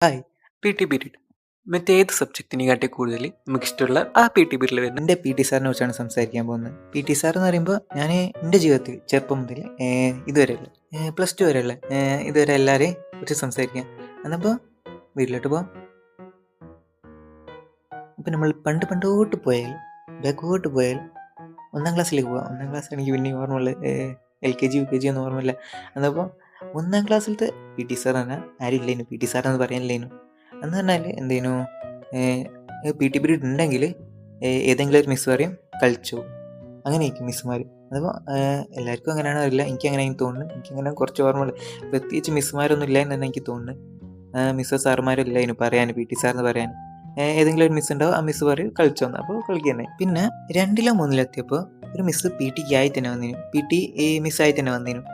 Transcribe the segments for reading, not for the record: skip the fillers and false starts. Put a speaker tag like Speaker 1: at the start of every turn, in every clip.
Speaker 1: Hi. PT period. മറ്റേത് സബ്ജക്റ്റിനെക്കാട്ടി കൂടുതൽ നമുക്കിഷ്ടമുള്ള ആ പി.ടി പീരീഡിൽ വരുന്ന എൻ്റെ പി.ടി സാറിനെ കുറിച്ചാണ് സംസാരിക്കാൻ പോകുന്നത്. പി.ടി സാർ എന്ന് പറയുമ്പോൾ ഞാൻ എൻ്റെ ജീവിതത്തിൽ ചെറുപ്പം മുതൽ ഇതുവരെയുള്ള പ്ലസ് ടു വരെയുള്ള ഇതുവരെ എല്ലാവരെയും കുറിച്ച് സംസാരിക്കാം. എന്നപ്പോൾ വീട്ടിലോട്ട് പോകാം. ഇപ്പം നമ്മൾ പണ്ടോട്ട് പോയാൽ ബാക്കോട്ട് പോയാൽ 1ാം ക്ലാസ്സിലേക്ക് പോകാം. 1ാം ക്ലാസ് എനിക്ക് പിന്നെ ഓർമ്മയുള്ളത് LKG UKG ഒന്നും ഓർമ്മയില്ല. എന്നപ്പോൾ 1ാം ക്ലാസ്സിലത്തെ പി.ടി സാർ പറഞ്ഞാൽ ആരും ഇല്ലേനു. പി.ടി സാറെന്ന് പറയാനില്ലേനു. എന്ന് പറഞ്ഞാൽ എന്തേനു പി.ടി പീരീഡ് ഉണ്ടെങ്കിൽ ഏതെങ്കിലും ഒരു മിസ് പറയും കളിച്ചു, അങ്ങനെയായിരിക്കും മിസ്സുമാർ. അതപ്പോൾ എല്ലാവർക്കും അങ്ങനെയാണോ അറിയില്ല, എനിക്കങ്ങനെ തോന്നുന്നു. എനിക്കങ്ങനെ കുറച്ച് ഓർമ്മകൾ, പ്രത്യേകിച്ച് മിസ്സുമാരൊന്നും ഇല്ല എന്ന് തന്നെ എനിക്ക് തോന്നുന്നു. മിസ്സോ സാറുമാരും ഇല്ല അതിന് പറയാൻ, പി.ടി സാറിന് പറയാൻ. ഏതെങ്കിലും ഒരു മിസ് ഉണ്ടാവും, ആ മിസ് പറയും കളിച്ചു വന്നു, അപ്പോൾ കളിക്കുക തന്നെ. പിന്നെ 2ലോ 3ലോ എത്തിയപ്പോൾ ഒരു മിസ് പി.ടിക്ക് ആയി തന്നെ വന്നിരുന്നു, പി.ടി മിസ്സായി തന്നെ വന്നിരുന്നു.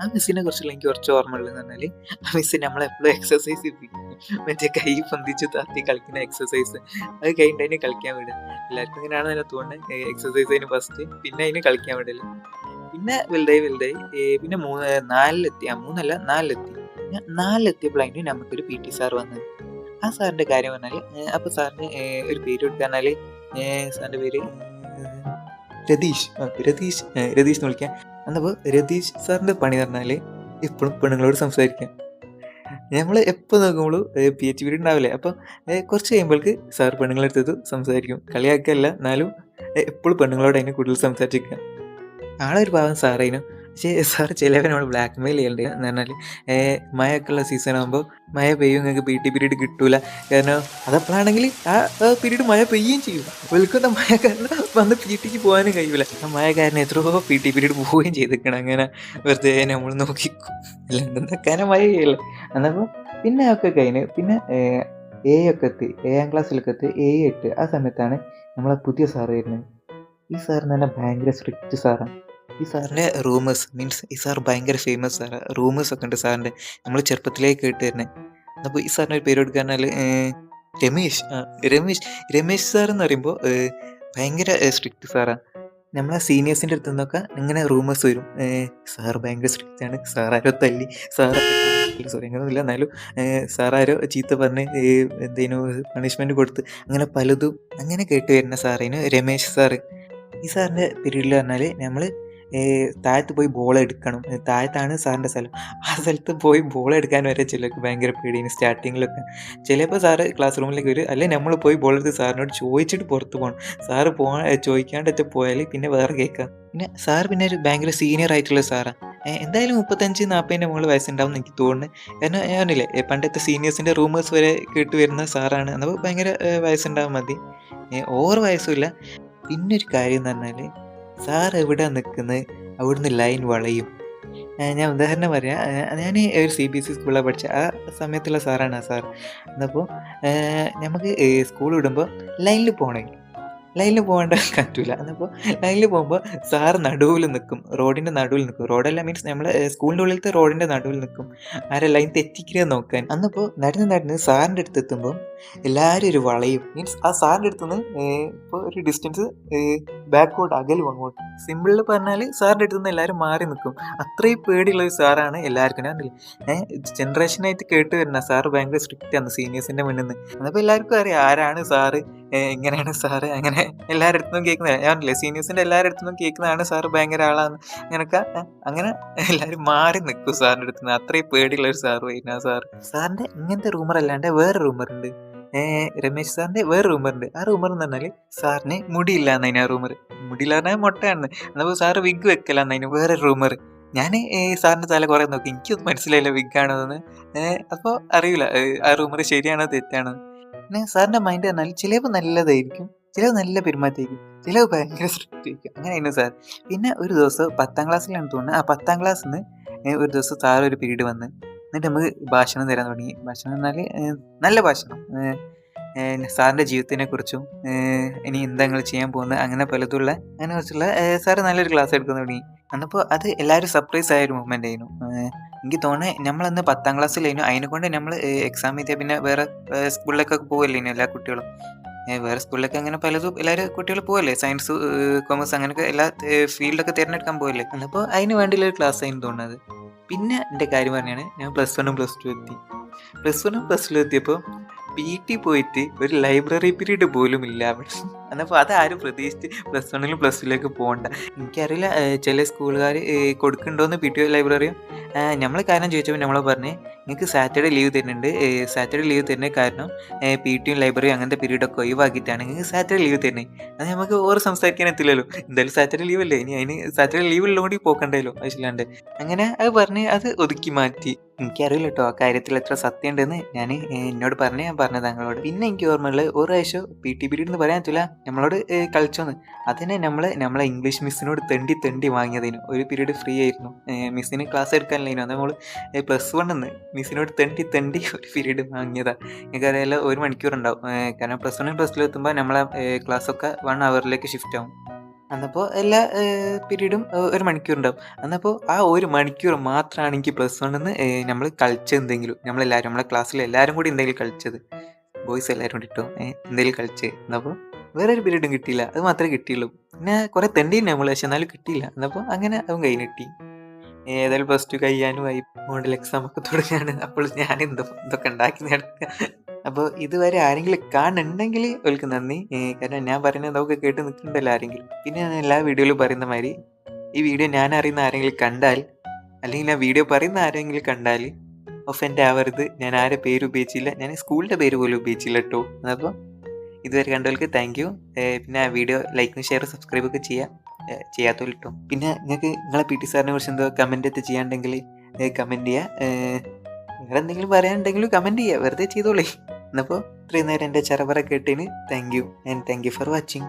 Speaker 1: ആ മിസ്സിനെ കുറിച്ചുള്ള എനിക്ക് കുറച്ച് ഓർമ്മയുള്ളതെന്ന് പറഞ്ഞാൽ, ആ മിസ് നമ്മളെപ്പോഴും എക്സസൈസ് ചെയ്യിപ്പിക്കും. മറ്റേ കൈ പൊന്തിച്ച് താത്തി കളിക്കുന്ന എക്സസൈസ്, അത് കഴിഞ്ഞിട്ട് അതിന് കളിക്കാൻ വിടുക. എല്ലാവർക്കും ഇങ്ങനെയാണ് തന്നെ തോന്നുന്നത്. എക്സസൈസ് അതിന് ഫസ്റ്റ്, പിന്നെ അതിന് കളിക്കാൻ വിടല്. പിന്നെ വലുതായി പിന്നെ 4ലെത്തി. പിന്നെ 4ലെത്തിയപ്പോഴായിരുന്നു നമുക്കൊരു പി.ടി സാർ വന്നത്. ആ സാറിൻ്റെ കാര്യം പറഞ്ഞാൽ, അപ്പോൾ സാറിന് ഒരു പേര് കൊടുക്കുക പറഞ്ഞാൽ, സാറിൻ്റെ പേര് രതീഷ് എന്ന് വിളിക്കാം. എന്നപ്പോൾ രതീഷ് സാറിൻ്റെ പണി പറഞ്ഞാൽ എപ്പോഴും പെണ്ണുങ്ങളോട് സംസാരിക്കാം. നമ്മൾ എപ്പോൾ നോക്കുമ്പോഴും PH പീരീഡ് ഉണ്ടാവില്ലേ, അപ്പോൾ കുറച്ച് കഴിയുമ്പോൾക്ക് സാർ പെണ്ണുങ്ങളെടുത്തത് സംസാരിക്കും. കളിയാക്കല്ല, എന്നാലും എപ്പോഴും പെണ്ണുങ്ങളോട് അതിന് കൂടുതൽ സംസാരിച്ചിരിക്കുക. ആളൊരു പാവം സാറേനും. പക്ഷേ സാർ ചിലവരെ നമ്മൾ ബ്ലാക്ക് മെയിൽ ചെയ്യലുണ്ട്. എന്ന് പറഞ്ഞാൽ മഴയൊക്കെ ഉള്ള സീസൺ ആകുമ്പോൾ മഴ പെയ്യും, നിങ്ങൾക്ക് പി.ടി പീരീഡ് കിട്ടൂല. കാരണം അതപ്പോഴാണെങ്കിൽ ആ പീരീഡ് മഴ പെയ്യുകയും ചെയ്യും. ഒലിക്കുന്ന മഴ കാരണം വന്ന് പി.ടിക്ക് പോകാനും കഴിയില്ല. ആ മഴ കാരണം എത്രയോ പി.ടി പീരീഡ് പോവുകയും ചെയ്തിരിക്കണം. അങ്ങനെ വെറുതെ നമ്മൾ നോക്കിക്കും, അല്ലാണ്ട് എന്താക്കാനും മഴ ചെയ്യല്ലേ. എന്നപ്പോൾ പിന്നെ ഒക്കെ കഴിഞ്ഞ് പിന്നെ ഏഴാം ക്ലാസ്സിലൊക്കെ എത്തി, 7, 8 ആ സമയത്താണ് നമ്മളെ പുതിയ സാറ് വരുന്നത്. ഈ സാറിന് തന്നെ ഭയങ്കര സ്ട്രിക്റ്റ് സാറാണ്. ഈ സാറിൻ്റെ റൂമേഴ്സ് മീൻസ് ഈ സാർ ഭയങ്കര ഫേമസ് സാറാണ്. റൂമേഴ്സ് ഒക്കെ ഉണ്ട് സാറിൻ്റെ, നമ്മൾ ചെറുപ്പത്തിലേക്ക് കേട്ട് വരുന്നത്. അപ്പോൾ ഈ സാറിന് ഒരു പേര് കൊടുക്കാന്നാൽ രമേശ്. രമേശ് സാർ എന്ന് പറയുമ്പോൾ ഭയങ്കര സ്ട്രിക്റ്റ് സാറാണ്. നമ്മളെ സീനിയേഴ്സിൻ്റെ അടുത്ത് നിന്നൊക്കെ ഇങ്ങനെ റൂമേഴ്സ് വരും, സാർ ഭയങ്കര സ്ട്രിക്റ്റ് ആണ്, സാറാരോ തല്ലി, സാർ സോറി അങ്ങനെയൊന്നുമില്ല, എന്നാലും സാറാരോ ചീത്ത പറഞ്ഞ് എന്തേനു പണിഷ്മെൻറ്റ് കൊടുത്ത്, അങ്ങനെ പലതും അങ്ങനെ കേട്ട് വരുന്ന സാറേനു രമേശ് സാറ്. ഈ സാറിൻ്റെ പീരീഡിൽ പറഞ്ഞാൽ നമ്മൾ താഴത്ത് പോയി ബോൾ എടുക്കണം. താഴത്താണ് സാറിൻ്റെ സ്ഥലം. ആ സ്ഥലത്ത് പോയി ബോൾ എടുക്കാൻ വരെ ചിലർക്ക് ഭയങ്കര പേടിയാണ് സ്റ്റാർട്ടിങ്ങിലൊക്കെ. ചിലപ്പോൾ സാറ് ക്ലാസ് റൂമിലേക്ക് വരും, അല്ലെങ്കിൽ നമ്മൾ പോയി ബോൾ എടുത്ത് സാറിനോട് ചോദിച്ചിട്ട് പുറത്ത് പോകണം. സാറ് ചോദിക്കാണ്ടൊക്കെ പോയാൽ പിന്നെ വേറെ കേൾക്കാം. പിന്നെ സാർ പിന്നെ ഒരു ഭയങ്കര സീനിയർ ആയിട്ടുള്ള സാറാണ്. എന്തായാലും 35-40 മുകളിൽ വയസ്സുണ്ടാവും എന്ന് എനിക്ക് തോന്നുന്നു. കാരണം ഞാനില്ലേ പണ്ടത്തെ സീനിയേഴ്സിൻ്റെ റൂമേഴ്സ് വരെ കേട്ട് വരുന്ന സാറാണ്. അപ്പോൾ ഭയങ്കര വയസ്സുണ്ടാവാൻ മതി, ഓവർ വയസ്സുമില്ല. പിന്നൊരു കാര്യം എന്ന് പറഞ്ഞാൽ, സാർ എവിടെ നിൽക്കുന്നത് അവിടുന്ന് ലൈൻ വളയും. ഞാൻ ഉദാഹരണം പറയാം. ഞാൻ ഒരു CBSE സ്കൂളിലാണ് പഠിച്ചത്. ആ സമയത്തുള്ള സാറാണ് ആ സാർ. എന്നപ്പോൾ നമുക്ക് സ്കൂൾ വിടുമ്പോൾ ലൈനിൽ പോകേണ്ട പറ്റൂല. എന്നപ്പോൾ ലൈനിൽ പോകുമ്പോൾ സാറ് നടുവിൽ നിൽക്കും, റോഡിൻ്റെ നടുവിൽ നിൽക്കും. റോഡല്ല മീൻസ് നമ്മളെ സ്കൂളിൻ്റെ ഉള്ളിലത്തെ റോഡിൻ്റെ നടുവിൽ നിൽക്കും, ആരെ ലൈൻ തെറ്റിക്കുന്നത് നോക്കാൻ. അന്നപ്പോൾ നടന്ന് സാറിൻ്റെ അടുത്ത് എത്തുമ്പോൾ എല്ലാവരും ഒരു വളയും. മീൻസ് ആ സാറിൻ്റെ അടുത്ത് നിന്ന് ഇപ്പോൾ ഒരു ഡിസ്റ്റൻസ് ബാക്കോട്ട് അകലും അങ്ങോട്ട്. സിമ്പിളിൽ പറഞ്ഞാൽ സാറിൻ്റെ അടുത്ത് നിന്ന് എല്ലാവരും മാറി നിൽക്കും. അത്രയും പേടിയുള്ള ഒരു സാറാണ് എല്ലാവർക്കും. ഞാൻ ജനറേഷനായിട്ട് കേട്ട് വരുന്ന സാറ് ഭയങ്കര സ്ട്രിക്റ്റ് ആണ് സീനിയേഴ്സിൻ്റെ മുന്നിൽ നിന്ന്. എന്നപ്പോൾ എല്ലാവർക്കും അറിയാം ആരാണ് സാറ്, എങ്ങനെയാണ് സാറ്, അങ്ങനെ എല്ലാവരുടെ അടുത്തുനിന്നും കേൾക്കുന്നതാണ്. ഞാൻ പറഞ്ഞില്ലേ സീനിയേഴ്സിൻ്റെ എല്ലാവരുടെ അടുത്തുനിന്നും കേൾക്കുന്നതാണ് സാറ് ഭയങ്കര ആളാണ്. അങ്ങനെയൊക്കെ അങ്ങനെ എല്ലാവരും മാറി നിൽക്കും സാറിൻ്റെ അടുത്ത് നിന്ന്. അത്രയും പേടിയുള്ള ഒരു സാറ് വരുന്ന ആ സാറിൻ്റെ ഇങ്ങനത്തെ റൂമർ അല്ലാണ്ട് വേറെ റൂമറുണ്ട്. രമേശ് സാറിൻ്റെ വേറെ റൂമറുണ്ട്. ആ റൂമർ എന്ന് പറഞ്ഞാൽ സാറിന് മുടിയില്ല എന്നതിന്. ആ റൂമർ മുടിയില്ല പറഞ്ഞാൽ മൊട്ടയാണ്. അപ്പോൾ സാറ് വിഗ് വെക്കല എന്നതിന് വേറെ റൂമർ. ഞാൻ സാറിൻ്റെ തല കുറേ നോക്കി, എനിക്കൊന്നും മനസ്സിലായില്ല വിഗാണെന്ന്. അപ്പോൾ അറിയില്ല ആ റൂമർ ശരിയാണോ തെറ്റാണോ. പിന്നെ സാറിൻ്റെ മൈൻഡ് പറഞ്ഞാൽ ചിലപ്പോൾ നല്ലതായിരിക്കും, ചിലവ് നല്ല പെരുമാറ്റമായിരിക്കും, ചിലവ് ഭയങ്കര സ്ട്രിക്റ്റ് ആയിരിക്കും. അങ്ങനെയായിരുന്നു സാർ. പിന്നെ ഒരു ദിവസം 10ാം ക്ലാസ്സിലാണ് തോന്നുന്നത്. ആ 10ാം ക്ലാസ്സിൽ നിന്ന് ഒരു ദിവസം സാർ ഒരു പീരീഡ് വന്ന്, എന്നിട്ട് നമുക്ക് ഭാഷണം തരാൻ തുടങ്ങി. ഭാഷണം എന്നാൽ നല്ല ഭാഷണം, സാറിൻ്റെ ജീവിതത്തിനെക്കുറിച്ചും ഇനി എന്താ നിങ്ങൾ ചെയ്യാൻ പോകുന്നത് അങ്ങനെ പലതുള്ള അങ്ങനെ കുറിച്ചുള്ള സാറ് നല്ലൊരു ക്ലാസ് എടുക്കാൻ തുടങ്ങി. അന്നപ്പോൾ അത് എല്ലാവരും സർപ്രൈസ് ആയൊരു മൂവ്മെൻ്റ് ആയിരുന്നു. എനിക്ക് തോന്നുന്നത് നമ്മളന്ന് 10ാം ക്ലാസ്സിലായിരുന്നു. അതിനെക്കൊണ്ട് നമ്മൾ എക്സാം എഴുതിയാൽ പിന്നെ വേറെ സ്കൂളിലേക്കൊക്കെ പോകല്ലേനു എല്ലാ കുട്ടികളും. വേറെ സ്കൂളിലൊക്കെ അങ്ങനെ പലതും എല്ലാവരും കുട്ടികൾ പോകല്ലേ, സയൻസ് കൊമേഴ്സ് അങ്ങനെയൊക്കെ എല്ലാ ഫീൽഡൊക്കെ തിരഞ്ഞെടുക്കാൻ പോകല്ലേ. അപ്പോൾ അതിന് വേണ്ടിയുള്ളൊരു ക്ലാസ് ആയിരുന്നു തോന്നുന്നത്. പിന്നെ എൻ്റെ കാര്യം പറഞ്ഞാണ് ഞാൻ +1 +2 എത്തി. +1 +2 എത്തിയപ്പോൾ PT പോയിട്ട് ഒരു ലൈബ്രറി പീരീഡ് പോലും ഇല്ല അവിടെ. എന്നപ്പോൾ അതാരും പ്രതീക്ഷിച്ച് +1 +2 പോകണ്ട. എനിക്കറിയില്ല ചില സ്കൂളുകാർ കൊടുക്കുന്നുണ്ടോയെന്ന് PT ലൈബ്രറിയും. നമ്മൾ കാരണം ചോദിച്ചപ്പോൾ നമ്മൾ പറഞ്ഞ് നിങ്ങൾക്ക് സാറ്റർഡേ ലീവ് തരുന്നുണ്ട്. സാറ്റർഡേ ലീവ് തരുന്ന കാരണം PTയും ലൈബ്രറിയും അങ്ങനത്തെ പീരീഡൊക്കെ ഒഴിവാക്കിയിട്ടാണ് നിങ്ങൾക്ക് സാറ്റർഡേ ലീവ് തരുന്നത്. അത് നമുക്ക് ഓറ് സംസാരിക്കാൻ എത്തില്ലല്ലോ. എന്തായാലും സാറ്റർഡേ ലീവ് അല്ലേ, ഇനി അതിന് സാറ്റർഡേ ലീവ് ഉള്ളതുകൊണ്ട് പോക്കണ്ടല്ലോ ആവശ്യമില്ലാണ്ട്. അങ്ങനെ അത് പറഞ്ഞ് അത് ഒതുക്കി മാറ്റി. എനിക്കറിയില്ല കേട്ടോ ആ കാര്യത്തിൽ എത്ര സത്യം ഉണ്ടെന്ന്. ഞാൻ എന്നോട് ഞാൻ പറഞ്ഞത് താങ്കളോട്. പിന്നെ എനിക്ക് ഓർമ്മയുള്ളത് ഒരു പ്രാവശ്യം PT പീരീഡ് എന്ന് പറയാൻ പറ്റില്ല, നമ്മളോട് കളിച്ചോന്ന്. അതിനെ നമ്മളെ ഇംഗ്ലീഷ് മിസ്സിനോട് തെണ്ടി വാങ്ങിയതിന്. ഒരു പീരീഡ് ഫ്രീ ആയിരുന്നു, മിസ്സിന് ക്ലാസ് എടുക്കാനില്ലായിരുന്നു. അത് നമ്മൾ +1 മിസ്സിനോട് തെണ്ടി ഒരു പീരീഡ് വാങ്ങിയതാ. എനിക്കറിയാലോ 1 മണിക്കൂർ ഉണ്ടാവും, കാരണം +1 +2 എത്തുമ്പോൾ നമ്മളെ ക്ലാസ്സൊക്കെ 1 ഹവറിലേക്ക് ഷിഫ്റ്റ് ആവും. അന്നപ്പോൾ എല്ലാ പീരീഡും 1 മണിക്കൂറുണ്ടാവും. അന്നപ്പോൾ ആ 1 മണിക്കൂർ മാത്രമാണ് എനിക്ക് +1 നമ്മൾ കളിച്ചതെന്തെങ്കിലും. നമ്മളെല്ലാവരും നമ്മളെ ക്ലാസ്സിൽ എല്ലാവരും കൂടി എന്തെങ്കിലും കളിച്ചത്, ബോയ്സ് എല്ലാവരും കൂടി ട്ടോ എന്തെങ്കിലും കളിച്ച്. എന്നപ്പോൾ വേറൊരു പീരീഡും കിട്ടിയില്ല, അത് മാത്രമേ കിട്ടിയുള്ളൂ. പിന്നെ കുറേ തെണ്ടീന് നമ്മൾ, പക്ഷെ എന്നാലും കിട്ടിയില്ല. എന്നപ്പോൾ അങ്ങനെ അതും കഴിഞ്ഞിട്ടി. ഏതായാലും +2 കഴിയാനുമായി, മോഡൽ എക്സാം ഒക്കെ തുടങ്ങുകയാണ്. അപ്പോൾ ഞാൻ ഇതൊക്കെ ഉണ്ടാക്കി നടക്കുക. അപ്പോൾ ഇതുവരെ ആരെങ്കിലും കാണുന്നുണ്ടെങ്കിൽ ഓൽക്ക് നന്ദി. കാരണം ഞാൻ പറയുന്നത് അതൊക്കെ കേട്ട് നിൽക്കുന്നുണ്ടല്ലോ ആരെങ്കിലും. പിന്നെ ഞാൻ എല്ലാ വീഡിയോയിലും പറയുന്ന മാതിരി ഈ വീഡിയോ ഞാൻ അറിയുന്ന ആരെങ്കിലും കണ്ടാൽ, അല്ലെങ്കിൽ ആ വീഡിയോ പറയുന്ന ആരെങ്കിലും കണ്ടാൽ ഒഫൻഡ് ആവരുത്. ഞാൻ ആരെ പേര് ഉപയോഗിച്ചില്ല, ഞാൻ സ്കൂളിൻ്റെ പേര് പോലും ഉപയോഗിച്ചില്ല കേട്ടോ. അപ്പോൾ ഇതുവരെ കണ്ടവർക്ക് താങ്ക് യു. പിന്നെ ആ വീഡിയോ ലൈക്കും ഷെയർ സബ്സ്ക്രൈബ് ഒക്കെ ചെയ്യാത്തവർ കേട്ടോ. പിന്നെ നിങ്ങൾക്ക് നിങ്ങളെ PT സാറിനെ കുറിച്ച് എന്തോ കമൻറ്റ് ചെയ്യാനുണ്ടെങ്കിൽ കമൻറ്റ് ചെയ്യുക. വേറെ എന്തെങ്കിലും പറയാനുണ്ടെങ്കിലും കമൻറ്റ് ചെയ്യുക, വെറുതെ ചെയ്തോളേ. എന്നപ്പോൾ ഇത്രയും നേരം എൻ്റെ ചറപറ കേട്ടതിന് thank you and thank you for watching.